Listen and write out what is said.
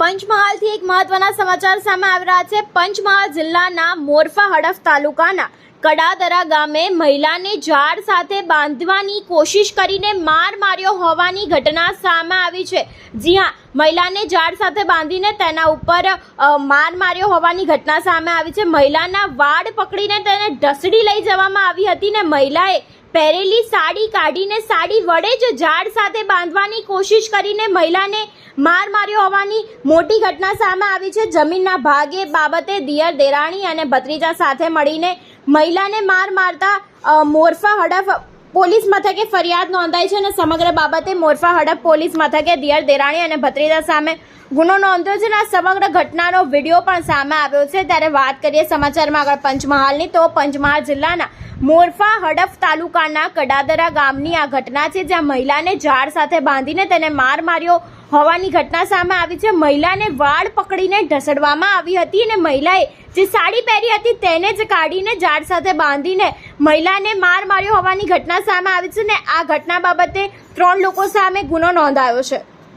પંચમહાલથી એક મહત્વના સમાચાર સામે આવી રહ્યા છે। પંચમહાલ જિલ્લાના મોરફા હડફ તાલુકાના કડાદરા ગામે મહિલાને ઝાડ સાથે બાંધવાની કોશિશ કરીને માર માર્યો હોવાની ઘટના સામે આવી છે। જી હા, મહિલાને ઝાડ સાથે બાંધીને તેના ઉપર માર માર્યો હોવાની ઘટના સામે આવી છે। મહિલાના વાળ પકડીને તેને ઢસડી લઈ જવામાં આવી હતી ને મહિલાએ પહેરેલી સાડી કાઢીને સાડી વડે જ ઝાડ સાથે બાંધવાની કોશિશ કરીને મહિલાને માર માર્યો હોવાની મોટી ઘટના સામે આવી છે। જમીનના ભાગે બાબતે દિયર દેરાણી અને ભત્રીજા સાથે મળીને મહિલાને માર મારતા મોરફા હડફ પોલીસ મથકે ફરિયાદ નોંધાઈ છે અને સમગ્ર બાબતે મોરફા હડફ પોલીસ મથકે દિયર દેરાણી અને ભત્રીજા સામે ગુનો નોંધ્યો છે અને આ સમગ્ર ઘટનાનો વિડીયો પણ સામે આવ્યો છે। ત્યારે વાત કરીએ સમાચારમાં આગળ પંચમહાલની, તો પંચમહાલ જિલ્લાના મોરફા હડફ તાલુકાના કડાદરા ગામની આ ઘટના છે, જ્યાં મહિલાને ઝાડ સાથે બાંધીને તેને માર માર્યો હોવાની ઘટના સામે આવી છે। મહિલાને વાળ પકડીને ઢસડવામાં આવી હતી અને મહિલાએ જે સાડી પહેરી હતી તેને જ કાઢીને ઝાડ સાથે બાંધીને મહિલાને માર માર્યો હોવાની ઘટના સામે આવી છે ને આ ઘટના બાબતે 3 લોકો સામે ગુનો નોંધાયો છે।